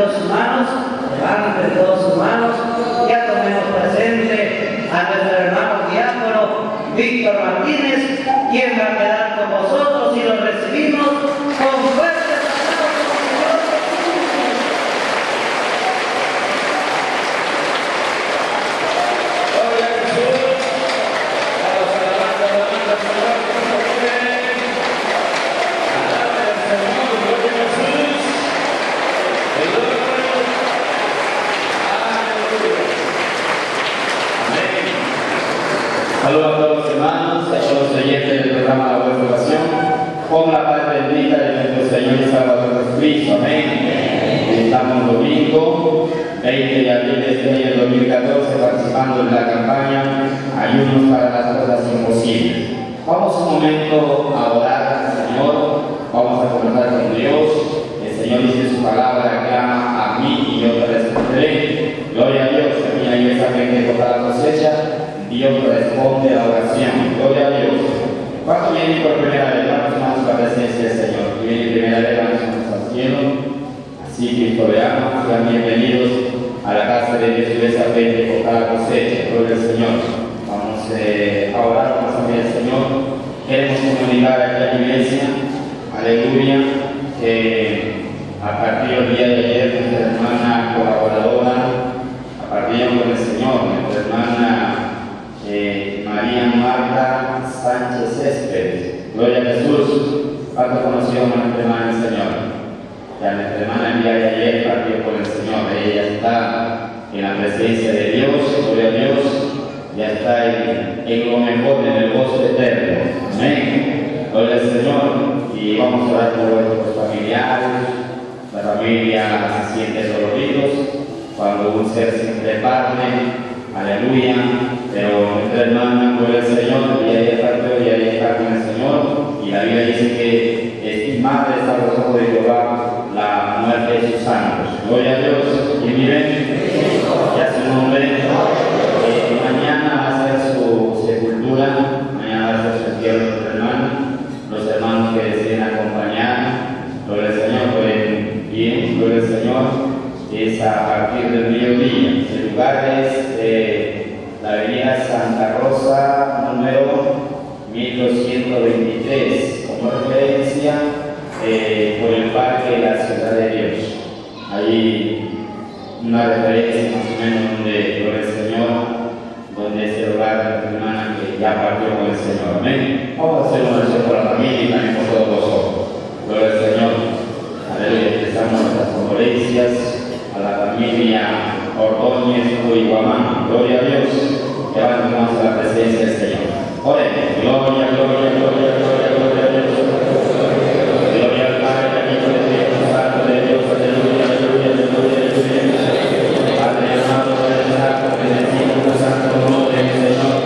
todos sus manos, levanten todos sus manos, ya tomemos presente a nuestro hermano diácono Víctor Martínez, quien va a quedar con vosotros y lo recibimos con fuerza. Saludos a todos los hermanos, a todos los oyentes del programa La Buena Oración, con la paz bendita de nuestro Señor y Salvador Jesucristo. Amén. Estamos domingo 20 de abril de este año 2014 participando en la campaña Ayunos para las Cosas Imposibles. Vamos un momento a orar al Señor, vamos a conversar con Dios. El Señor dice su palabra, clama a mí y yo te responderé. Gloria a Dios, que aquí hay esa gente que toca la cosecha. Dios responde a la oración. Gloria a Dios. ¿Cuánto viene por primera vez? Vamos a la presencia del Señor. Y viene primera vez, vamos al cielo. Así que veamos, sean bienvenidos a la casa de Dios y de esa fe de la cosecha. Gloria al Señor. Vamos a orar, vamos a pedir al Señor. Queremos comunicar aquí a la iglesia, aleluya, que a partir del día de ayer nuestra hermana colaboradora, a partir con el Señor, nuestra hermana María Marta Sánchez Céspedes. Gloria a Jesús. ¿Cuánto conoció a nuestra hermana el Señor? Ya nuestra hermana el día de ayer partió con el Señor. Ella está en la presencia de Dios. Gloria a Dios. Ya está en lo mejor, en el gozo eterno. Amén. Gloria al Señor. Y vamos a orar por nuestros familiares. La familia se siente doloridos cuando un ser se parte. Aleluya, pero nuestra hermana, gloria al Señor, y ella partió y ella está con el Señor, y la Biblia dice que madre está a los ojos de Jehová la muerte de sus santos. Gloria a Dios, y miren, ya su nombre, mañana va a ser su sepultura, mañana va a ser su entierro de nuestra hermana, los hermanos que deciden acompañar, gloria al Señor, pueden bien, gloria al Señor, es a partir del mediodía. El lugar es la avenida Santa Rosa, número 1223, como referencia por el Parque de la Ciudad de Dios. Ahí una referencia más o menos donde, por el Señor, donde es el hogar de nuestra hermana que ya partió con el Señor. Amén. Vamos a hacer una oración por la familia y también por todos vosotros. Gloria al Señor. Aleluya. Expresamos nuestras condolencias a la familia Ordóñez y Guamán. Gloria a Dios. Que vamos a la presencia del Señor. Oremos. Gloria, gloria, gloria, gloria, gloria a Dios. Gloria al Padre, al Hijo y al Espíritu Santo de Dios. Aleluya, aleluya, aleluya, aleluya. Padre amado, Padre Santo, bendecido Santo nombre del Señor.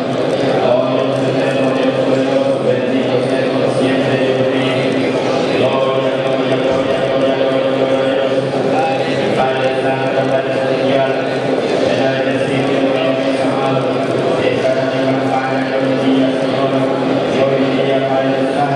Oh Dios eterno, Dios poderoso, bendito sea por siempre, Dios mío. Gloria, gloria, gloria, gloria, gloria, gloria a Dios. Padre Santo, Padre Celestial, en la bendecida gloria de mis amados. Esta es la campaña que hoy día, Señor, y hoy día, Padre Santo.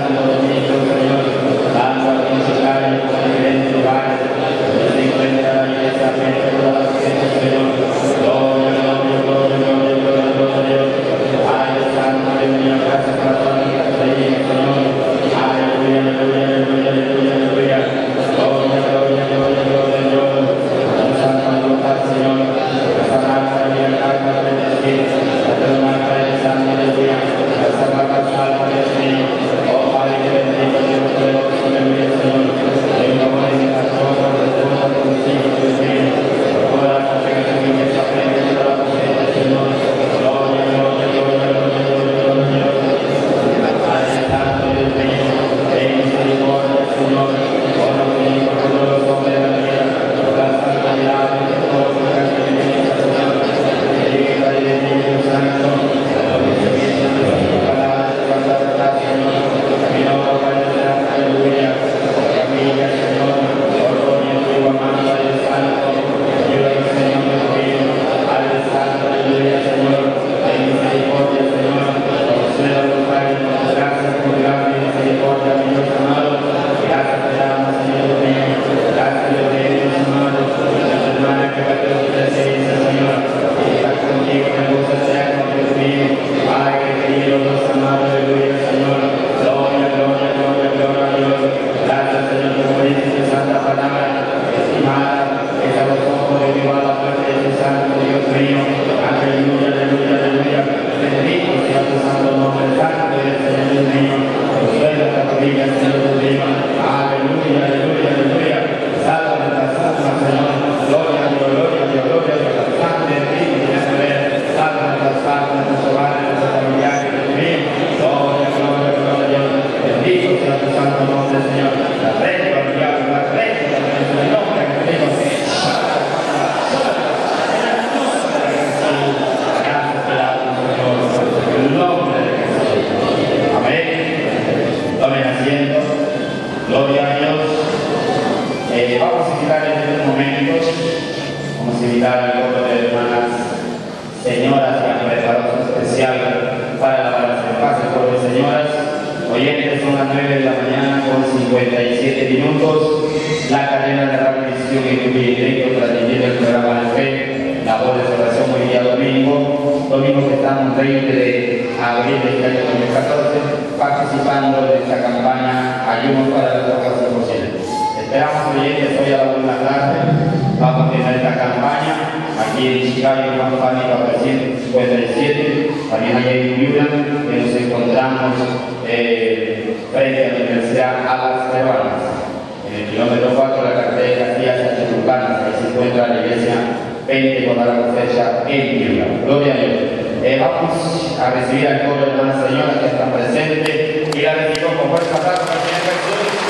felicitar al grupo de hermanas señoras que han preparado su especial para la oración. Pase por las señoras. Oyentes, son las 9 de la mañana con 57 minutos. La cadena de radio visión y directo transmitiendo el programa de fe, la voz de oración hoy día domingo que estamos 20 de abril del año 2014, participando de esta campaña Ayuno para la Vocación Posible. Esperamos oyentes hoy a la 1 de la tarde. Vamos a tener esta campaña aquí en Chicago, en campaña 457. También allá en Miura, que nos encontramos frente a la Universidad Alas Peruanas. En el kilómetro 4 de la carretera de Casillas a Chulucanas, ahí se encuentra la iglesia Pentecostal Fecha en Miura. Gloria a Dios. Vamos a recibir al coro de hermanas señoras que están presentes y la recibimos con fuerza aplausos al Señor Jesús.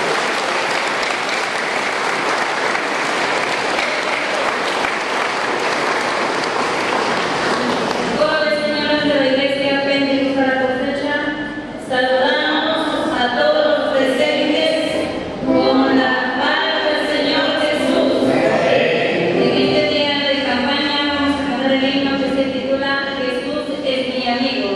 Jesús es mi amigo.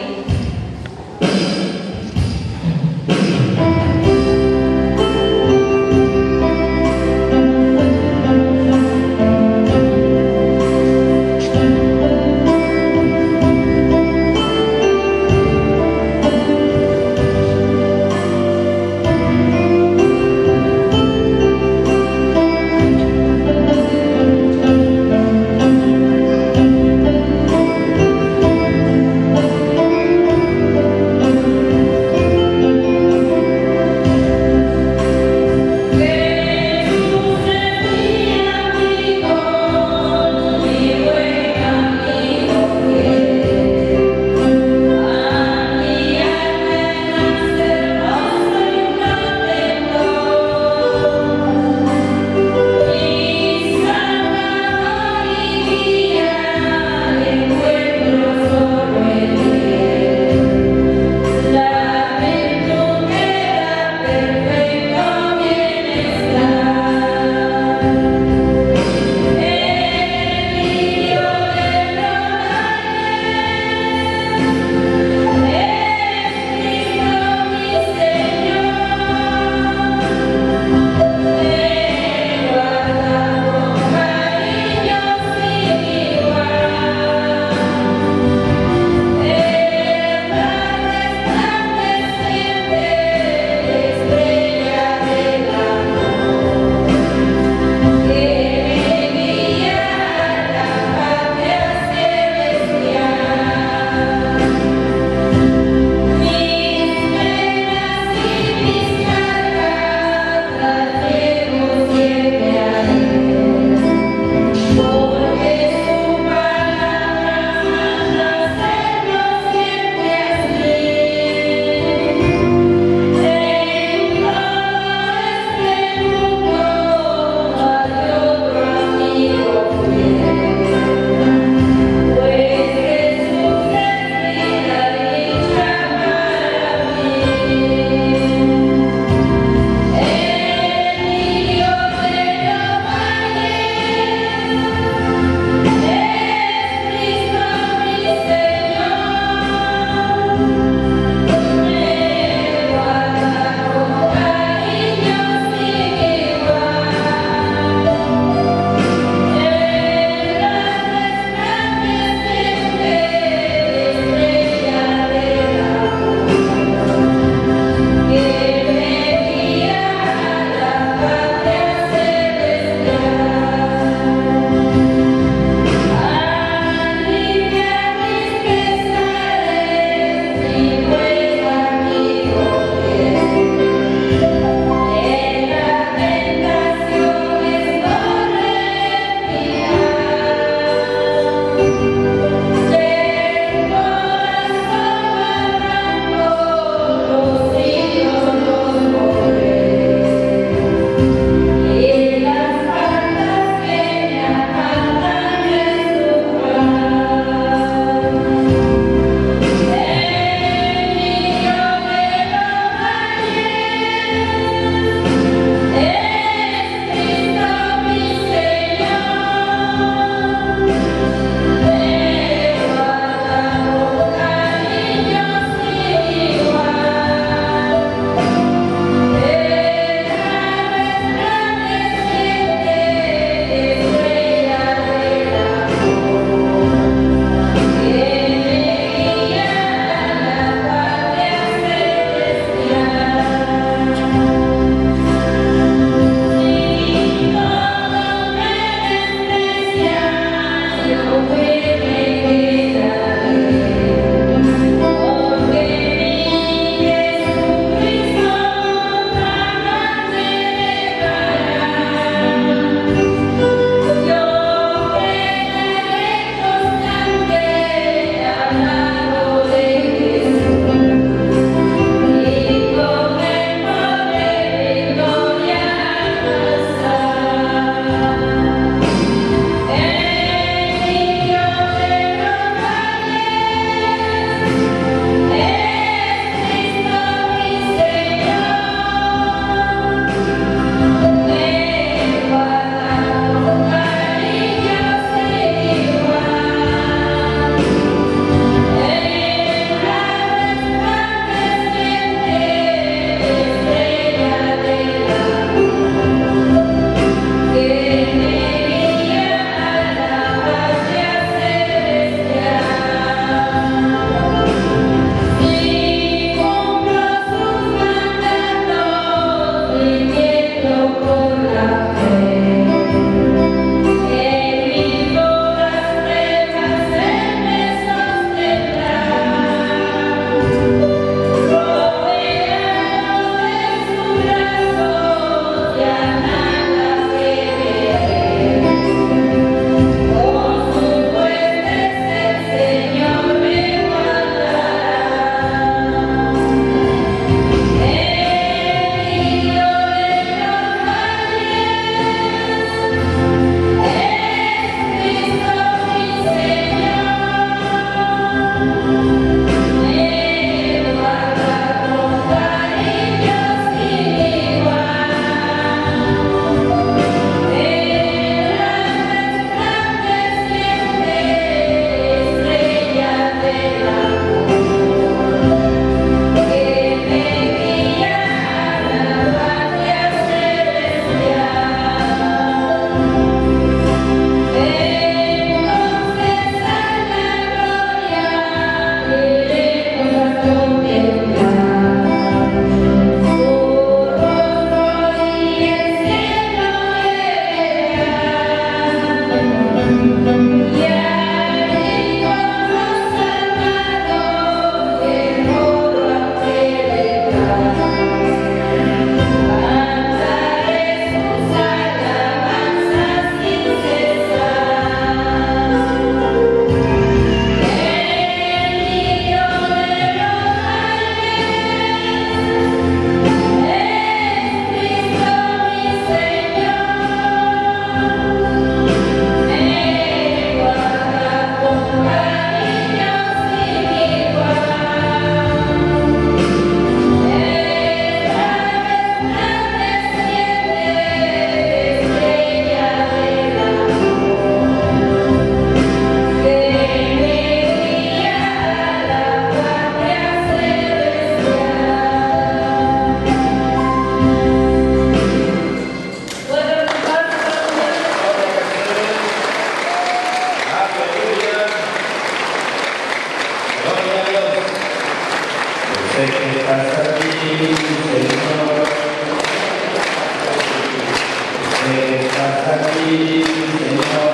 estás aquí, Señor,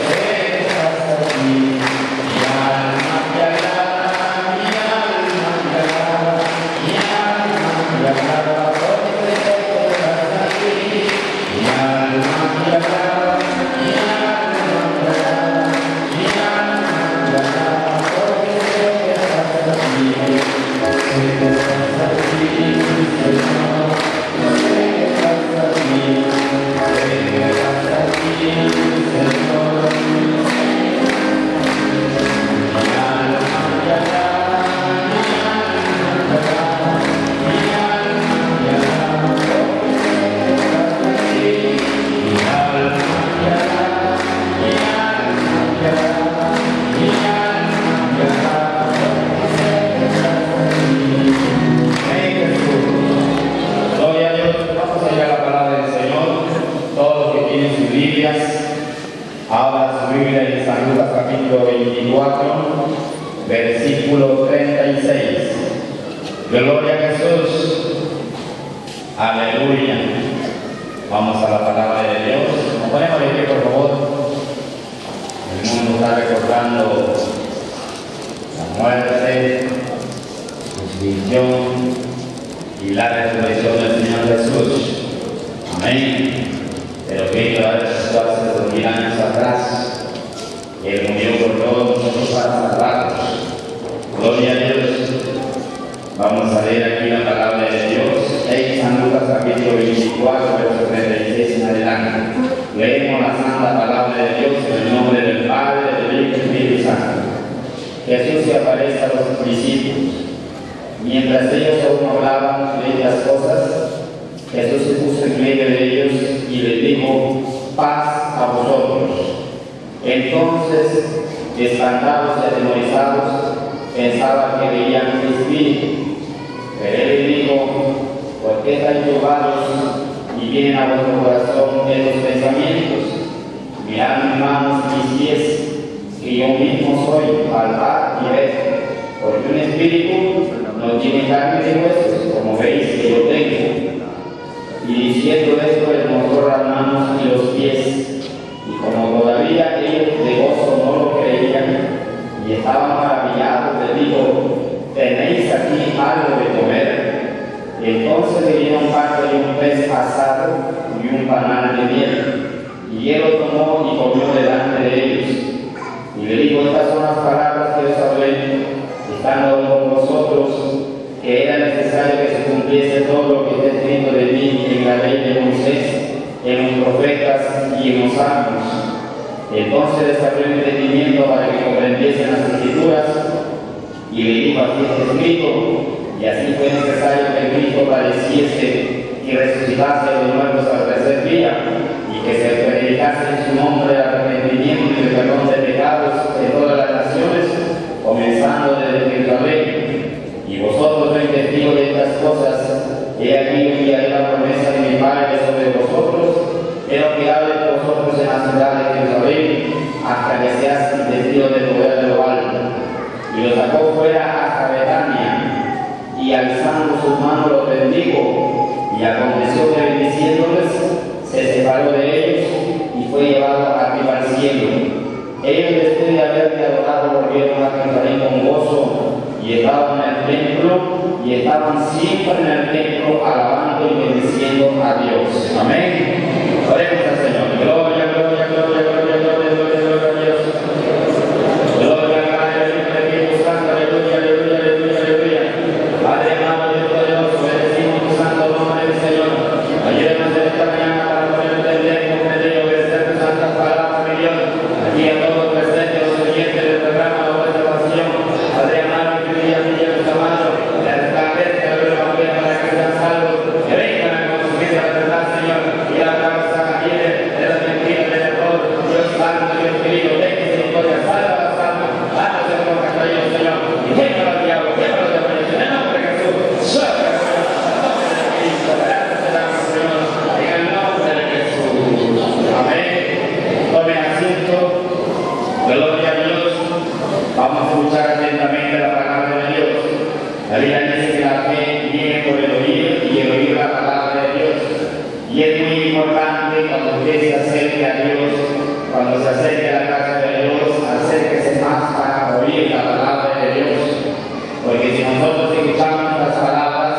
estás aquí. Mi alma te alaba, mi alma te alaba, mi alma te alaba, porque estás aquí. Mi alma te alaba, mi alma te alaba, mi alma te alaba, porque estás aquí. Estás aquí, Señor. Abra su Biblia en San Lucas capítulo 24, versículo 36. Gloria a Jesús. Aleluya. Vamos a la palabra de Dios. Nos ponemos de pie, por favor. El mundo está recordando la muerte, la crucifixión y la resurrección del Señor Jesús. Amén. Pero Cristo hace 2000 años atrás, Él murió por todos nosotros para salvarnos. Gloria a Dios. Vamos a leer aquí la palabra de Dios en San Lucas capítulo 24, verso 36 en adelante. Leemos la santa palabra de Dios en el nombre del Padre, del Hijo y del Espíritu Santo. Jesús se aparece a los discípulos. Mientras ellos aún hablaban de estas cosas, Jesús se puso en medio de ellos y les dijo: paz a vosotros. Entonces, espantados y atemorizados, pensaban que veían un espíritu. Pero él les dijo: ¿por qué estáis turbados y vienen a vuestro corazón esos pensamientos? Mirad mis manos y mis pies, que yo mismo soy, palpad y ved. Porque un espíritu no tiene carne y huesos, como veis que yo tengo. Y diciendo esto, les mostró las manos y los pies. Y como todavía ellos de gozo no lo creían y estaban maravillados, les dijo: ¿tenéis aquí algo de comer? Entonces le dieron parte de un pez asado y un panal de miel. Y él lo tomó y comió delante de ellos. Y le dijo: estas son las palabras que os hablé, estando con vosotros, que era necesario que se cumpliese todo lo que está escrito de mí en la ley de Moisés, en los profetas y en los salmos. Entonces les abrió el entendimiento para que comprendiesen las escrituras, y le dijo: así está escrito, y así fue necesario que Cristo padeciese y resucitase de los muertos al tercer día, y que se predicase en su nombre el arrepentimiento y el perdón de pecados de todas las naciones, comenzando desde Jerusalén. Y vosotros sois testigos de estas cosas. He aquí yo enviaré la promesa de mi Padre sobre vosotros, pero que hable de vosotros en la ciudad de Jerusalén, hasta que seas testigo del poder de lo alto. Y lo sacó fuera hasta Betania, y alzando sus manos los bendijo, y aconteció que bendiciéndoles, se separó de ellos, y fue llevado arriba al cielo. Ellos, después de haberle adorado, volvieron a Jerusalén con gozo, y estaban en el templo, y estaban siempre en el templo alabando y bendiciendo a Dios. Amén. Oremos al Señor. Gloria, gloria, gloria, gloria, gloria, gloria, gloria a Dios. Gloria al Padre, al Hijo y al Espíritu Santo. Aleluya, aleluya, aleluya, aleluya. Padre amado, Dios poderoso, bendecimos tu santo nombre del Señor. Ayúdanos en esta mañana para poder entender, comprender y obedecer tu santas palabras, mi Dios. Aquí a todos los presentes, los oyentes del programa de vuestra pasión. Padre amado, que día a día los amados, la resplandece de la Evangelio para que sean salvos, que vengan a conocimiento de la verdad, Señor, y la usted se acerque a Dios, cuando se acerque a la casa de Dios, acérquese más para oír la palabra de Dios. Porque si nosotros escuchamos las palabras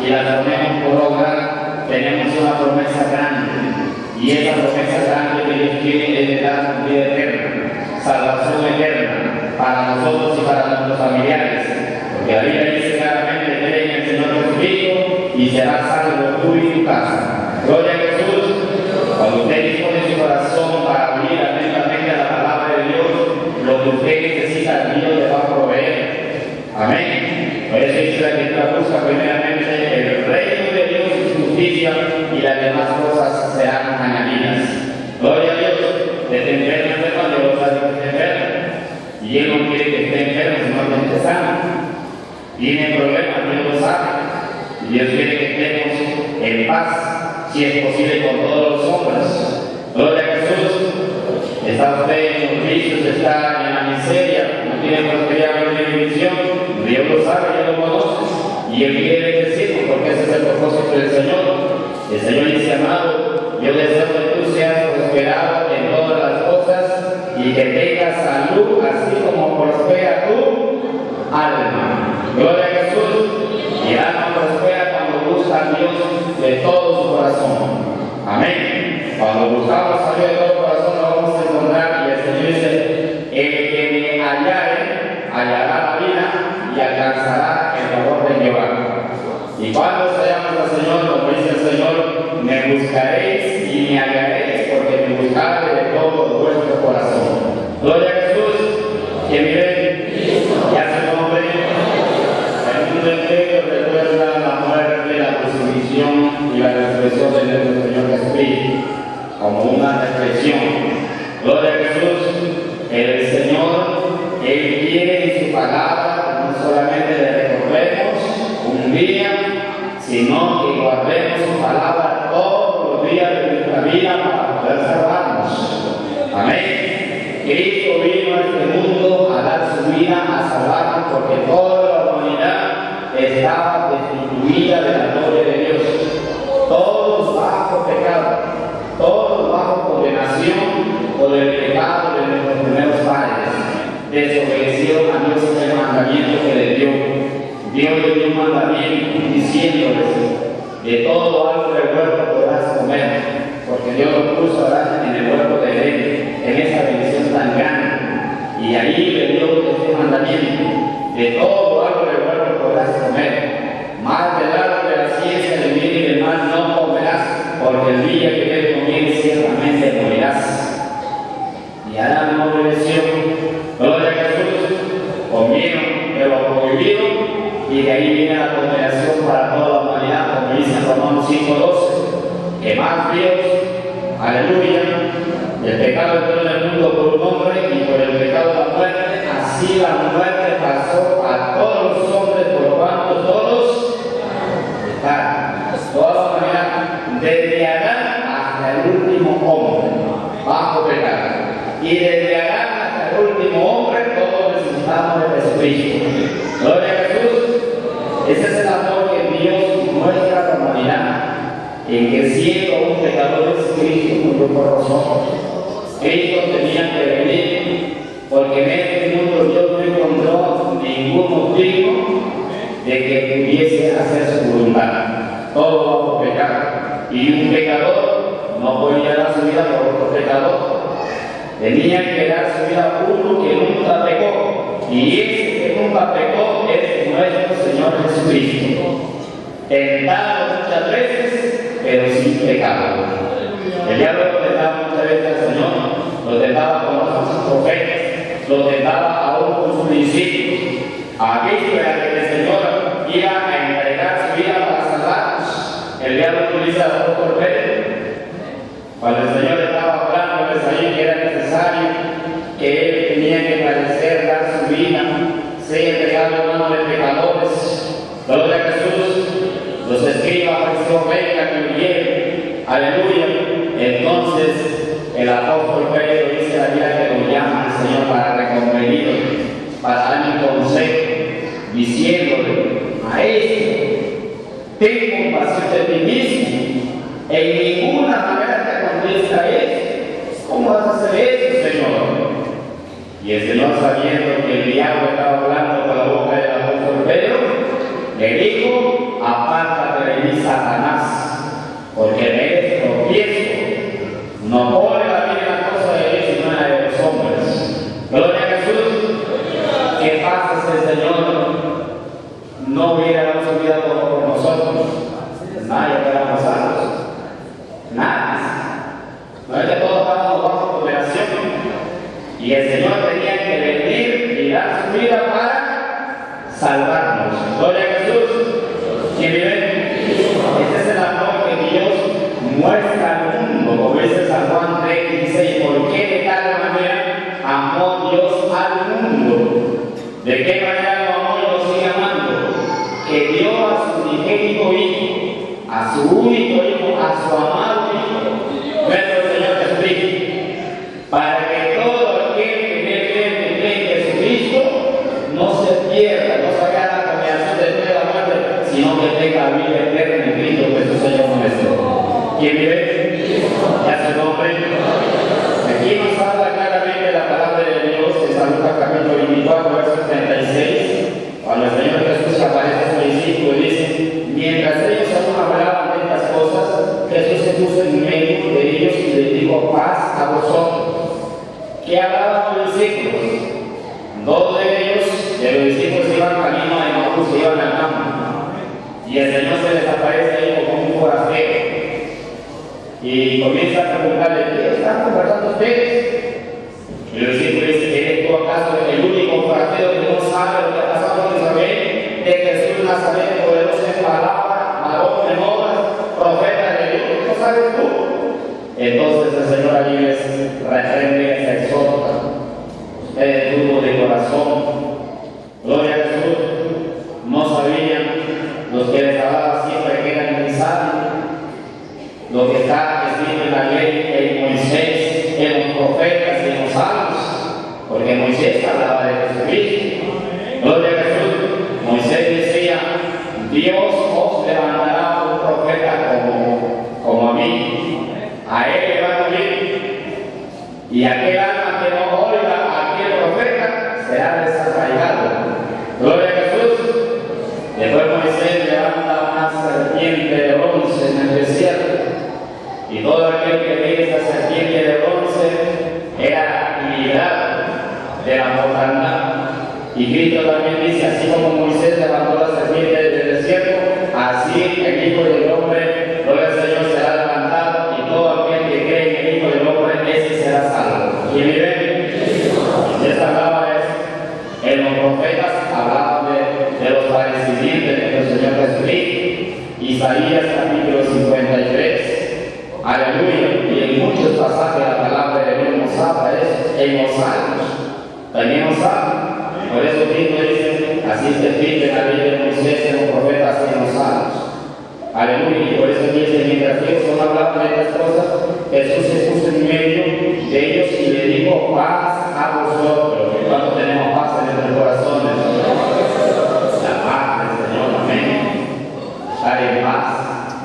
y las ponemos por obra, tenemos una promesa grande. Y esa promesa grande que Dios tiene es de dar vida eterna, salvación eterna para nosotros y para nuestros familiares. Porque la Biblia dice claramente: cree en el Señor Jesucristo y serás salvo tú y tu casa. Gloria a Jesús. Cuando usted dispone su corazón para oír atentamente la palabra de Dios, lo que usted necesita, Dios le va a proveer. Amén. Por eso dice la Escritura: busca primeramente el reino de Dios y su justicia, y las demás cosas serán añadidas. Gloria a Dios. Desde enfermo, Dios sabe que esté enfermo. Y Él no quiere que esté enfermo, sino que esté sano. Tiene problemas, Dios lo sabe. Y Dios quiere que estemos en paz, si es posible, con todos los hombres. Gloria a Jesús. Está usted en los vicios, está en la miseria, no tiene prosperidad, no tiene bendición. Dios lo sabe, Dios lo conoce. Y Él quiere decirlo, porque ese es el propósito del Señor. El Señor dice: amado, yo deseo que tú seas prosperado en todas las cosas y que tengas salud, así como prospera tu alma. Gloria a Jesús. Y el alma prospera cuando busca a Dios de todo su corazón. Amén. Cuando buscamos a Dios de todo el corazón, lo vamos a encontrar. Y el Señor dice: el que me hallare, hallará la vida y alcanzará el favor de Jehová. Y cuando hallamos al Señor, como dice el Señor: me buscaréis y me hallaréis, porque me buscaréis de todo vuestro corazón. Gloria a Jesús. ¿Quién vive? Ya se nombre. El mundo entero recuerda la muerte, la crucifixión y la resurrección de nuestro Señor Jesucristo como una reflexión. Gloria a Jesús. El Señor, Él quiere en su palabra no solamente le recordemos un día, sino que guardemos su palabra todos los días de nuestra vida para poder salvarnos. Amén. Cristo vino a este mundo a dar su vida a salvarnos, porque toda la humanidad estaba destituida de la gloria de Dios. Todos bajo pecado, todos bajo condenación por el pecado de nuestros primeros padres. Desobedecieron a Dios el mandamiento que le dio. Dios le dio un mandamiento diciéndoles: de todo árbol del huerto podrás comer, porque Dios lo puso en el huerto de Edén, en esa bendición tan grande. Y ahí le dio este mandamiento: de todo árbol del huerto podrás comer, más del árbol de la ciencia del bien y del mal no comerás, porque el día que te comieres ciertamente morirás. Y Adán no obedeció. Gloria a Jesús. Comieron de lo prohibido, y de ahí viene la condenación para toda la humanidad, como dice Romanos 5:12, que más Dios, aleluya, el pecado entró en el mundo por un hombre, y por el pecado la muerte, así la muerte pasó a todos los hombres, por cuanto todos pecaron. Toda la humanidad, desde Adán hasta el último hombre, bajo pecado. Y desde Adán hasta el último hombre, todos necesitamos de Jesucristo. Gloria a Jesús. Ese es el amor que Dios muestra a la humanidad, en que siendo un pecador, Cristo murió por nosotros. Cristo tenía que venir, porque en este mundo Dios no encontró ningún motivo de que pudiese hacer su voluntad. Todo bajo pecado. Y un pecador no podía dar su vida por otro pecador. Tenía que dar su vida a uno que nunca pecó. Y ese que nunca pecó es nuestro Señor Jesucristo. Tentado muchas veces, pero sin pecado. El diablo lo tentaba muchas veces al Señor, lo tentaba con los falsos profetas, lo tentaba aún con sus discípulos. A víspera de que el Señor iba a entregar su vida para salvarnos, el diablo utiliza al apóstol Pedro. Cuando el Señor estaba hablando, ahí que era necesario que Él tenía que padecer, dar su vida, ser entregado en manos de pecadores. Gloria a Jesús. Los escribas, fariseos, vengan que huyeron. Aleluya. Entonces el apóstol Pedro dice la vida que lo llama al Señor para reconvenirlo, para darle un consejo, diciéndole: maestro, ten compasión de ti mismo. En ninguna manera te acontezca cuesta eso? ¿Cómo vas a hacer eso, Señor? Y el Señor, sabiendo que el diablo estaba hablando por la boca del apóstol Pedro, le dijo: apártate de mí, Satanás, porque me eres tropiezo. No pone la vida en la cosa de Dios, sino en la de los hombres. Gloria a Jesús. ¿Qué pasa si el Señor no hubiera dado su vida por nosotros? Nadie fuéramos salvos. Nadie. No es que todos estábamos bajo toleración. Y el Señor tenía que venir y dar su vida para salvarnos. Gloria a Jesús. ¿Quién vive? Este es el amor que Dios muestra al mundo, como dice San Juan 3:16. ¿Por qué de tal manera amó Dios al mundo? ¿De qué manera lo amó y lo sigue amando? Que dio a su unigénito Hijo, a su único Hijo, a su amado Hijo, nuestro Señor Jesucristo, para que todo aquel que cree en Jesucristo no se pierda, no se haga la condenación después de la muerte, sino que tenga vida eterna en Cristo, nuestro Señor nuestro. ¿Quién vive? Ya su nombre. Aquí nos habla claramente la palabra de Dios en San Lucas capítulo 24, verso 36, cuando el Señor Jesús aparece a su discípulo y dice: mientras ellos aún hablaban de estas cosas, Jesús se puso en medio de ellos y les dijo: paz a vosotros. ¿Qué hablaban los discípulos? Dos de ellos, de los discípulos, iban camino a Emaús, se iban al campo, y el Señor se les aparece ahí como un forastero y comienza a preguntarle: ¿qué están conversando ustedes? Y los discípulos dicen: ¿eres tú acaso el único forastero que no sabe lo que ha pasado en Israel? De Jesús Nazareno, poderoso en palabra, varón en obras, profeta de Dios, ¿no sabes tú? Entonces el Señor allí les reprende, les exhorta: ustedes duros de corazón. Gloria a Jesús. No sabían los que les hablaba siempre que eran insabios lo que está escrito en la ley, en Moisés, en los profetas y en los salmos, porque Moisés hablaba de Jesucristo. Gloria a Jesús. Moisés decía: Dios os levantará un profeta como a mí, a él le va a oír, y aquel alma que no oiga a aquel profeta será desarraigado. Gloria a Jesús. Después Moisés levanta una serpiente de bronce en el desierto, y todo aquel que veía esa serpiente de bronce era librado de la mortandad. Y Cristo también dice: así como Moisés levantó la serpiente del desierto, así el Hijo del Hombre, gloria al Señor, será levantado, y todo aquel que cree en el Hijo del Hombre, ese será salvo. ¿Quién vive? Moisés hablaba de eso. En los profetas hablaban de los padecimientos de nuestro Señor Jesucristo. Isaías capítulo 53. Aleluya. Y en muchos pasajes la palabra de Dios nos habla de eso. En los salmos también nos habla. Por eso Cristo dice: así está escrito en la ley de Moisés, en los profetas y en los salmos. Aleluya. Y por eso dice: mientras ellos son hablando de estas cosas, Jesús se puso en medio de ellos y le dijo: paz a vosotros. ¿Cuánto tenemos paz en nuestros corazones? La paz del Señor. Amén. Estar en paz.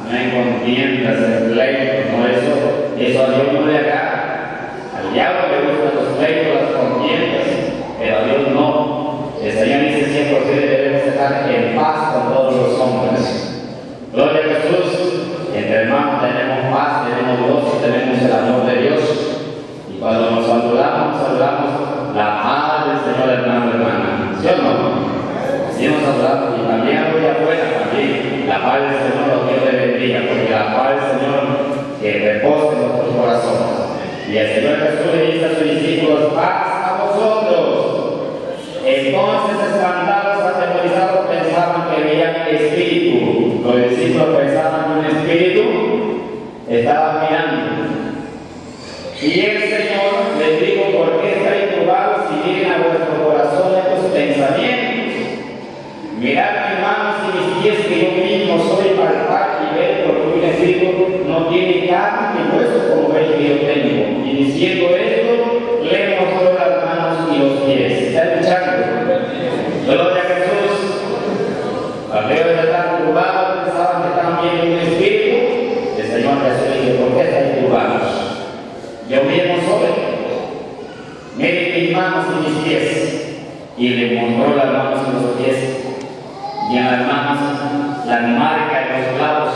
No hay contiendas, en pleitos, no eso a Dios no le agrada. Al diablo le gustan los pleitos, las contiendas, pero a Dios no. El Señor dice siempre que debemos estar en paz con todos los hombres. Gloria a Jesús. Entre hermanos tenemos paz, tenemos gozo, tenemos el amor de Dios. Y cuando nos saludamos la paz del Señor, hermano, hermana. ¿Sí o no? Sí nos saludamos, y también allá afuera, también la paz del Señor, los Dios le bendiga, porque la paz del Señor que repose en nuestros corazones. Y el Señor Jesús le dice a sus discípulos: paz a vosotros. Entonces, espantados, atemorizados, pensaban que veían espíritu. Los discípulos pensaban que un espíritu estaba mirando. Y el Señor les dijo: ¿por qué estáis turbados si vienen a vuestro corazón estos pensamientos? Mirad mis manos y mis pies, que yo mismo soy palpar y ver, porque un espíritu no tiene carne ni hueso como veis que yo tengo. Y diciendo esto, le mostró las manos y los pies. ¿Está escuchando? Gloria a Jesús. Cuando ellos estaban turbados, pensaban que estaban viendo un espíritu. El Señor Jesús dice: ¿por qué estáis turbados? yo mismo soy. Mire mis manos y mis pies. Y le mostró las manos y los pies. Y en las manos la marca de los clavos.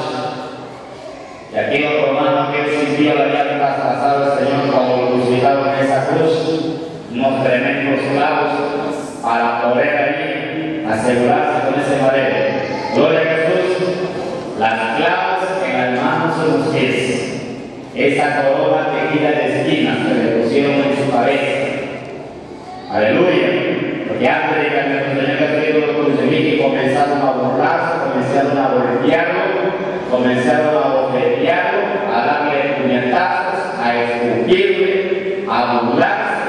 Y aquellos romanos que él sintió la había traspasado al Señor cuando lo crucificaron en esa cruz, unos tremendos clavos para poder ahí asegurarse con ese madero. Gloria a Jesús. Las clavos en las manos y los pies. Esa corona tejida de espinas que le pusieron en su cabeza. Aleluya. Porque antes de que nuestro Señor Jesucristo lo crucifique, comenzaron a burlarse, comenzaron a golpearlo, comenzaron a bofetearlo, a darle puñetazos, a escupirle, a burlarse.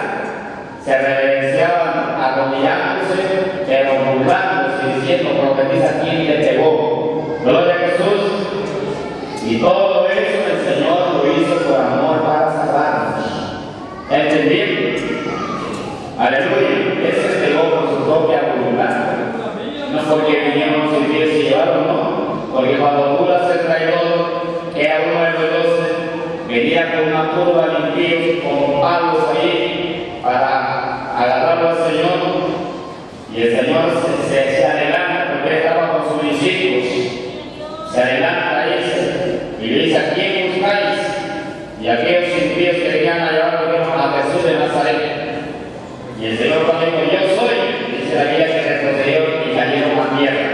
Se reverenciaban arrodillándose, pero burlándose, diciendo: profetiza, ¿quién te pegó? Gloria a Jesús. Y todo eso el Señor lo hizo por amor para salvarnos. ¿Entendieron? Aleluya. Ese se pegó por su propia voluntad. No porque vinieron sus pies y llevaron, no. Porque cuando Judas el traidor, que era uno de los 12, venía con una curva de impíos, con palos ahí, para agarrarlo al Señor. Y el Señor se adelanta, porque él estaba con sus discípulos. Se adelanta ahí y le dice: ¿a quién buscáis? Y aquellos impíos que venían a llevar a Jesús de Nazaret. Y el Señor cuando dijo: yo soy, dice la Biblia que retrocedieron y cayeron a tierra.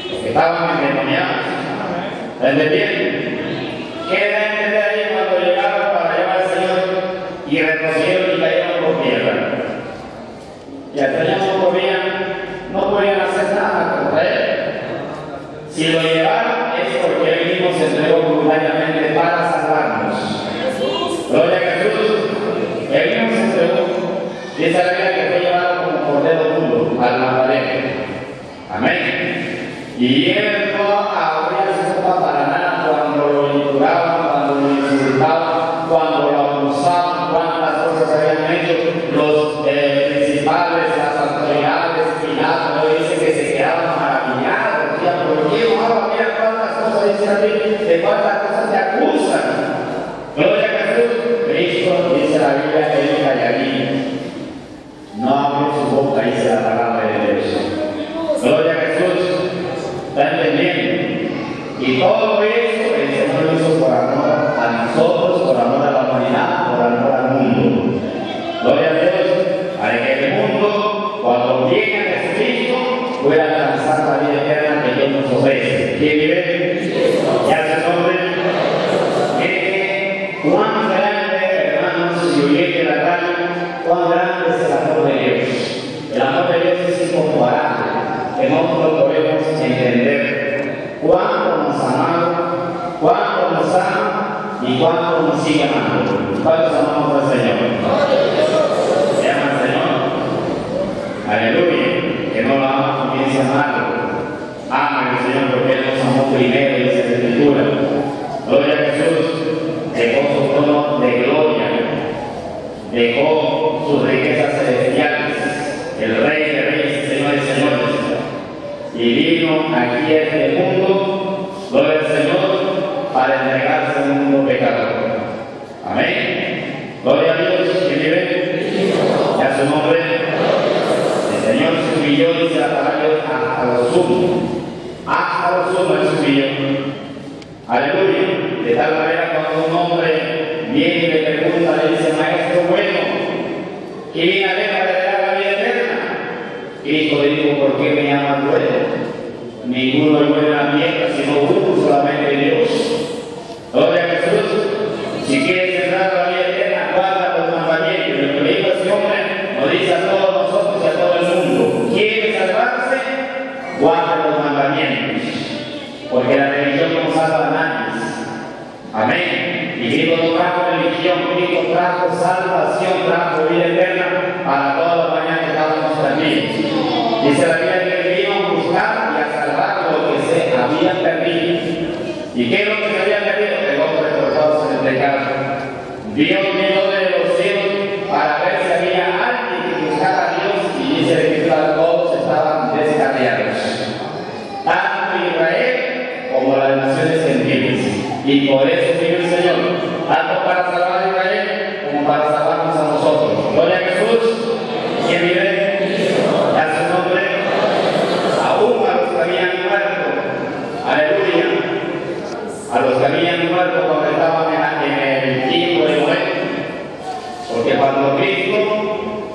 Los que estaban endemoniados. ¿Entendieron? ¿Qué da a entender ahí cuando llegaron para llevar al Señor y retrocedieron y cayeron por tierra? Y al Señor no podían hacer nada contra él. Si lo llevaron es porque él mismo se entregó voluntariamente para salvarnos. Gloria a Jesús. Él mismo se entregó. Dice la Biblia que fue llevado como cordero duro al matadero. Amén. Y él no abría su boca para nada cuando lo injuraban, cuando lo insultaban, cuando lo abusaban, cuántas cosas habían hecho los principales, las autoridades, Pilato. Dice que se quedaban maravillados. Decían: ¿por qué no había cuántas cosas? Dice la Biblia, de cuántas cosas te acusan? Gloria a Jesús. Cristo, dice la Biblia, que él callaría. No abrió su boca, dice la palabra de Dios. Gloria a Jesús. ¿Está entendiendo? Y todo eso el Señor lo hizo por amor a nosotros, por amor a la humanidad, por amor al mundo. Gloria a Dios. Para que el mundo, cuando llegue a Jesucristo, pueda alcanzar la vida eterna que Dios nos ofrece. ¿Quién vive? Ya se nombre. Cuán grande, hermanos, si oyente la radio, cuán grande es el amor de Dios. El amor de Dios es incomparable, que no lo podemos entender. Cuánto nos amamos, cuánto nos ama y cuánto nos sigue amando. ¿Cuántos amamos al Señor? ¿Se ama al Señor? Aleluya. Que no lo ama, comience a amarlo. Ama al Señor porque Él nos amó primero, dice la Escritura. Gloria a Jesús. Dejó su trono de gloria, dejó sus riquezas celestiales, el Rey de Reyes y Señor de Señores, y vino aquí a este mundo, gloria al Señor, para entregarse a un mundo pecador. Amén. Gloria a Dios, que vive, y a su nombre. El Señor se humilló, dice la palabra, hasta lo sumo. Hasta lo sumo Él se humilló. Aleluya. De tal manera, cuando un hombre viene y le pregunta, le dice: maestro bueno, ¿quién aleja de dar la vida eterna? Cristo le dijo: ¿por qué me llaman bueno? Ninguno es bueno en la tierra, sino uno, solamente Dios. Gloria a Jesús. Si quieres entrar a la vida eterna, guarda los mandamientos. Lo que dijo ese hombre nos dice a todos nosotros y a todo el mundo: ¿quiere salvarse? Guarda los mandamientos. Porque la religión no salva a nadie. Amén. Y Cristo no trajo religión, Cristo trajo salvación, trajo vida eterna para todas las mañanas que estábamos perdidos. Dice la Biblia que vino a buscar y a salvar lo que se había perdido. ¿Y qué es lo que se había perdido? El hombre torcido en el pecado. Dios vino de los cielos para ver si había alguien que buscara a Dios, y dice la Escritura: todos estaban descarriados. Tanto Israel como las naciones gentiles. Y por eso vino el Señor, tanto para salvar a Israel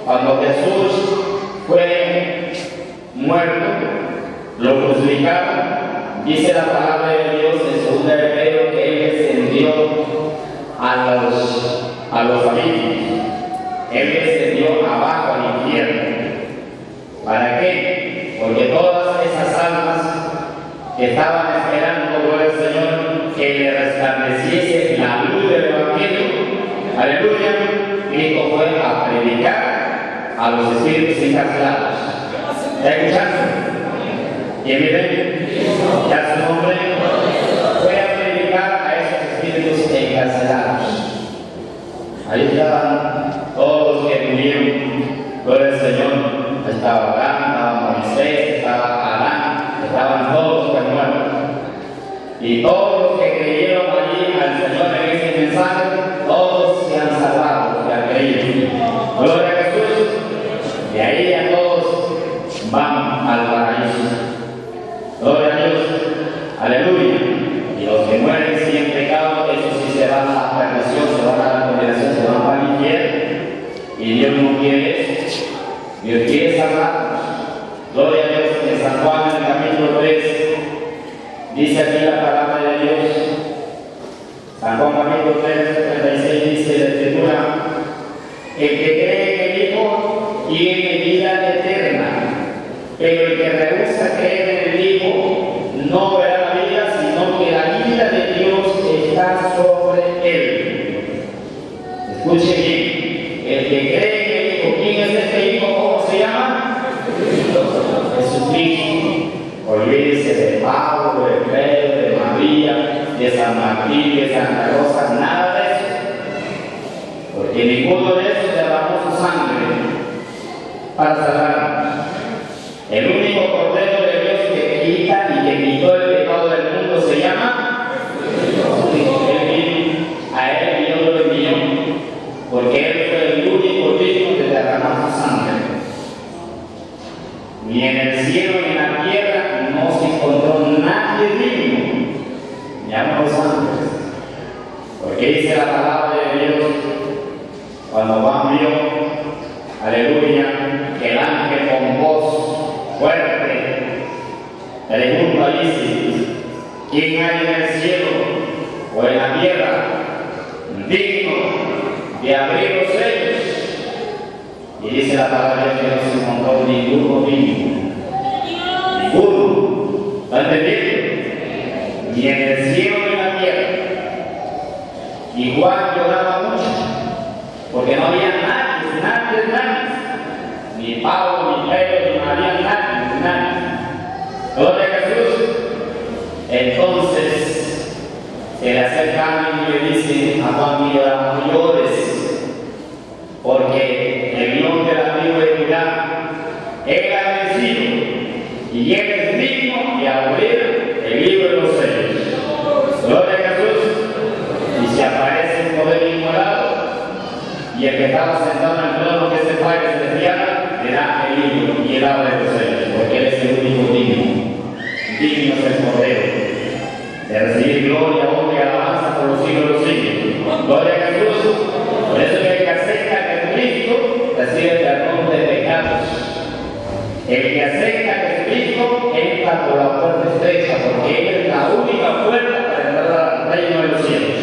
cuando Jesús fue muerto, lo crucificaron, dice la palabra de Dios en 2 de Pedro que Él descendió a los abismos. Él descendió abajo al infierno. ¿Para qué? Porque todas esas almas que estaban esperando, gloria al Señor, que le resplandeciese la luz del Evangelio, aleluya, Cristo fue a predicar a los espíritus encarcelados. ¿Está escuchando? ¿Quién vive? Ya su nombre fue a predicar a esos espíritus encarcelados. Ahí estaban todos los que murieron, gloria al Señor. Estaba Abraham, estaba Moisés, estaba Adán, estaban todos los que muertos. Y todos los que creyeron allí al Señor en ese mensaje, todos se han salvado, los que han creído. Gloria a Jesús. De ahí ya todos van al paraíso. Gloria a Dios. Aleluya. Y los que mueren sin pecado, esos sí se van a la perdición, se van a la condenación, se van al infierno. Y Dios no quiere eso. Dios quiere salvarnos. Gloria a Dios. En San Juan, en el capítulo 3, dice aquí la palabra de Dios. San Juan capítulo 3, 36 dice la Escritura: el que cree en el Hijo tiene vida eterna, pero el que rehúsa creer en el Hijo no verá la vida, sino que la vida de Dios está sobre él. Escuche bien, el que cree en el Hijo, ¿quién es este Hijo? ¿Cómo se llama? Jesucristo. Olvídese de Pablo, de Pedro, de María, de San Martín, de Santa Rosa, nada de eso. Porque ninguno de esos derramó su sangre para salvarnos. El único Cordero de Dios que quita y que quitó el pecado del mundo se llama Jesucristo. A él Dios lo envió, porque él fue el único digno de derramar su sangre. Ni en el cielo ni en la tierra no se encontró nadie digno, ni aun los ángeles. Porque dice la palabra de Dios, cuando Juan vio, aleluya, que el ángel con voz fuerte le preguntó a dice: ¿quién hay en el cielo o en la tierra digno de abrir los sellos? Y dice la palabra de Dios que no se encontró ninguno digno. Ninguno. ¿Está entendiendo? Ni en el cielo ni en la tierra. Y Juan lloraba mucho, porque no había nadie. Ni Pablo, ni Pedro, ni María, nadie. Gloria a Jesús. Entonces se le acercan y le dicen a Juan: y lloraba, no llores, porque el león de la tribu de Judá, él ha vencido y él es digno de abrir el libro de los sellos. Gloria a Jesús. Y se aparece un poder inmolado, y el que estaba sentado en el trono, que se Padre celestial, le da el libro y él abre los sellos, porque él es el único digno. Digno es el Cordero de recibir gloria, honra y alabanza por los siglos de los siglos. Gloria a Jesús. Por eso que el que acepta a Jesucristo recibe perdón de pecados. El que acepta a Jesucristo entra por la puerta estrecha, porque Él es la única puerta para entrar al reino de los cielos.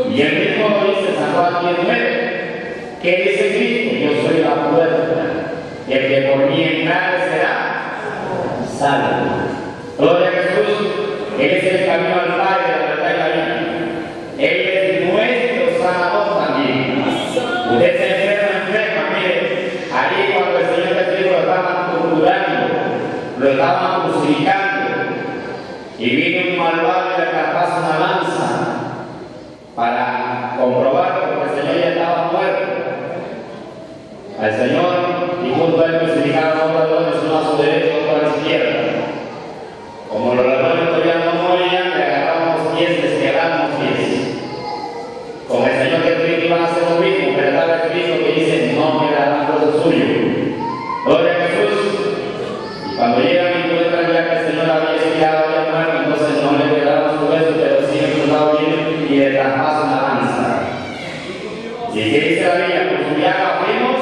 Y el mismo lo dice San Juan 19, que dice Cristo: yo soy la puerta, y el que por mí entrare será salvo. Gloria a Jesús. Él es el camino al Padre, la verdad y la vida. Él es nuestro sanador también. Usted se enferma, mire, ahí cuando el Señor Jesucristo lo estaban torturando, lo estaban crucificando, y vino un malvado y le traspasó una lanza para comprobar, porque el Señor ya estaba muerto. Al Señor, y junto a él crucificaron a dos ladrones, uno a su derecha y otro a la izquierda. Como los ladrones todavía no morían, le agarramos los pies, les quebramos los pies. Con el Señor Jesucristo iban a hacer lo mismo, pero estaba escrito que dice: no quedarán los suyos. Gloria a Jesús. Y cuando llegan y encuentran ya que el Señor había expirado, había muerto, entonces no le quedaron sus huesos, pero sí el soldado viene y le traspasan la lanza. ¿Y qué dice la Biblia? Por su llaga fuimos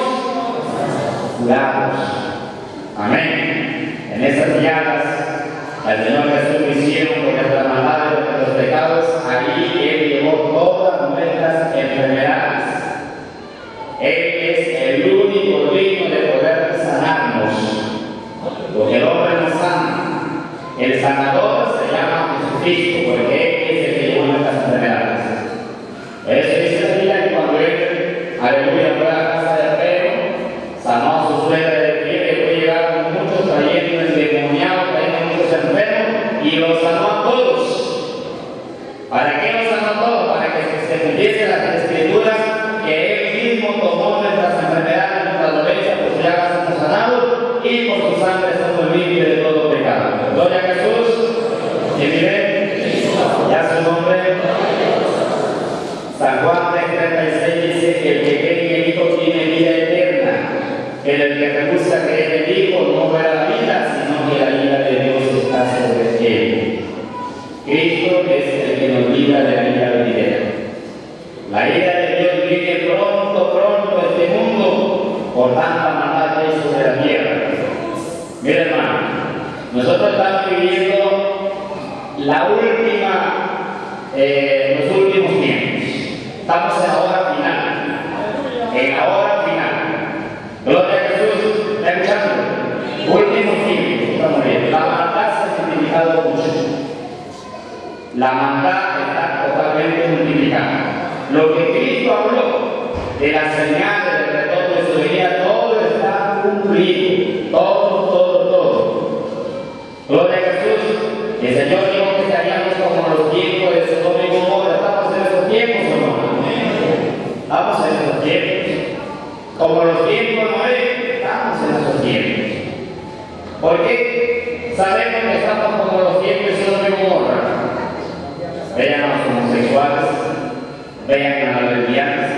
curados. Amén. En esas llagas, el Señor Jesús hicieron por nuestras maldades, por nuestros pecados, ahí Él llevó todas nuestras enfermedades. Él es el único digno de poder sanarnos, porque el hombre no sana. El sanador se llama Jesucristo, porque Él es el que llevó nuestras enfermedades. Eso dice la Biblia que cuando Él, aleluya, fue a la casa de Pedro, sanó a su suegra de pie, que fue llegar con muchos trayendo endemoniados, trayendo muchos enfermos, y los sanó a todos. ¿Para qué los sanó a todos? Para que se cumpliesen las escrituras que Él mismo tomó nuestras enfermedades, nuestras dolencias, por su llaga somos sanados, y por su sangre somos limpios de todo pecado. Gloria a Jesús. ¿Y miren? Ya su nombre. San Juan 3:36 dice que el que cree en el Hijo tiene vida eterna, pero el que rehúsa creer en el Hijo no verá la vida, sino que la ira de Dios está sobre él. Cristo es el que nos libra de la ira venidera. La ira de Dios viene pronto, pronto a este mundo por tanta maldad que hay sobre la tierra. Mira, hermano, nosotros estamos viviendo los últimos tiempos. Estamos en la hora final. En la hora final. Gloria a Jesús. ¿Está escuchando? Últimos tiempos. Estamos bien. La maldad se ha multiplicado mucho. La maldad está totalmente multiplicada. Lo que Cristo habló de las señales, del retorno de su venida, todo está cumplido. Todo. Gloria a Jesús. El Señor dijo que estaríamos como los tiempos de Sodoma y Gomorra. ¿Estamos en esos tiempos o no? Estamos en esos tiempos. Como los tiempos de Noé, estamos en esos tiempos. ¿Por qué sabemos que estamos como los tiempos de Sodoma y Gomorra? Vean a los homosexuales, vean a las lesbianas,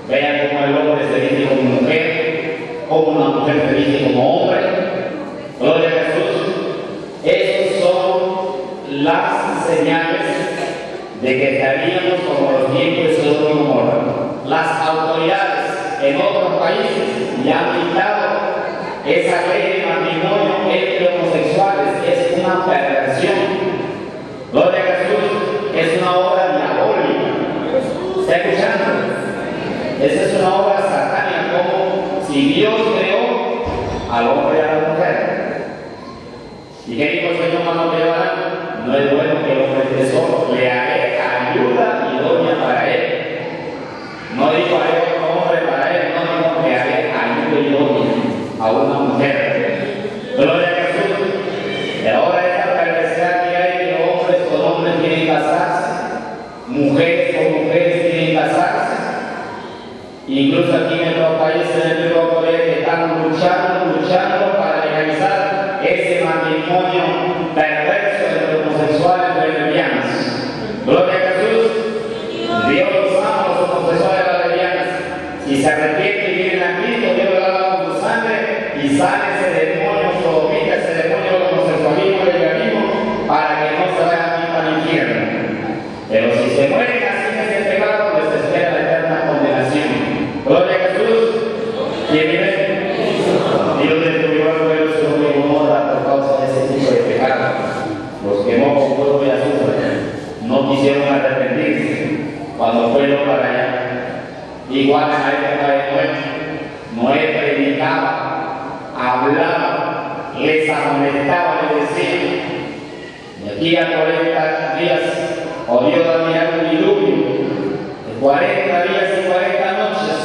vean cómo el hombre se dice como mujer, cómo una mujer se dice como hombre. Gloria a Jesús. Esas son las señales de que estaríamos como los tiempos de Sodoma y Gomorra. Las autoridades en otros países ya han quitado esa ley de matrimonio entre homosexuales. Es una perversión. Gloria a Jesús. Es una obra diabólica. ¿Está escuchando? Esa es una obra satánica, como si Dios creó al hombre y a la mujer. ¿Y qué dijo el Señor cuando creó a Adán? No es bueno que el hombre esté solo, le haré ayuda idónea para él. No dijo haré otro hombre para él, no dijo que haré ayuda idónea a una mujer. Gloria a Jesús. Y ahora esta perversidad que hay, que hombres con hombres quieren casarse, mujeres con mujeres quieren casarse. Incluso aquí en nuestros países, en el Perú, que están luchando para legalizar ese matrimonio perverso entre homosexuales y lesbianas. Gloria a Jesús. Dios los ama a los homosexuales y las lesbianas. Si se arrepienten y vienen a Cristo, Dios lo lava con su sangre y sale ese demonio sodomita, ese demonio del homosexualismo y del lesbianismo, para que no se vayan para el infierno. Pero si se mueren así en ese pecado, les espera la eterna condenación. Gloria a Jesús. Y miren, Dios destruyó al pueblo de Sodoma y Gomorra por causa de ese tipo de pecado. Los quemó con fuego y azufre. No quisieron arrepentirse cuando fueron para allá. Igual en la época de Noé predicaba, hablaba, les amonestaba, les decía. De aquí a 40 días, o Dios va a mirar un diluvio de 40 días y 40 noches,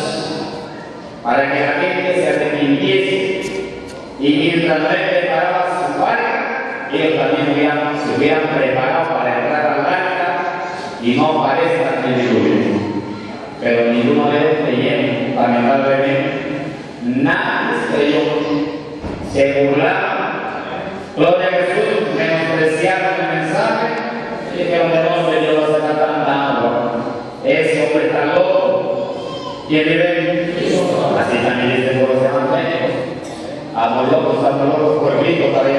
para que la gente se arrepintiese. Y mientras Noé preparaba su barca, ellos también se hubieran preparado para entrar a la barca y no aparezcan en el diluvio. Pero ninguno de ellos creyeron, lamentablemente. Nadie creyó. Se burlaban. Gloria a Jesús, menospreciaron el mensaje y dijeron: ¿de dónde Dios va a sacar tanta agua? Ese hombre está loco. ¿Quién vive? Así también dice por los evangelios. A los locos, por Cristo, para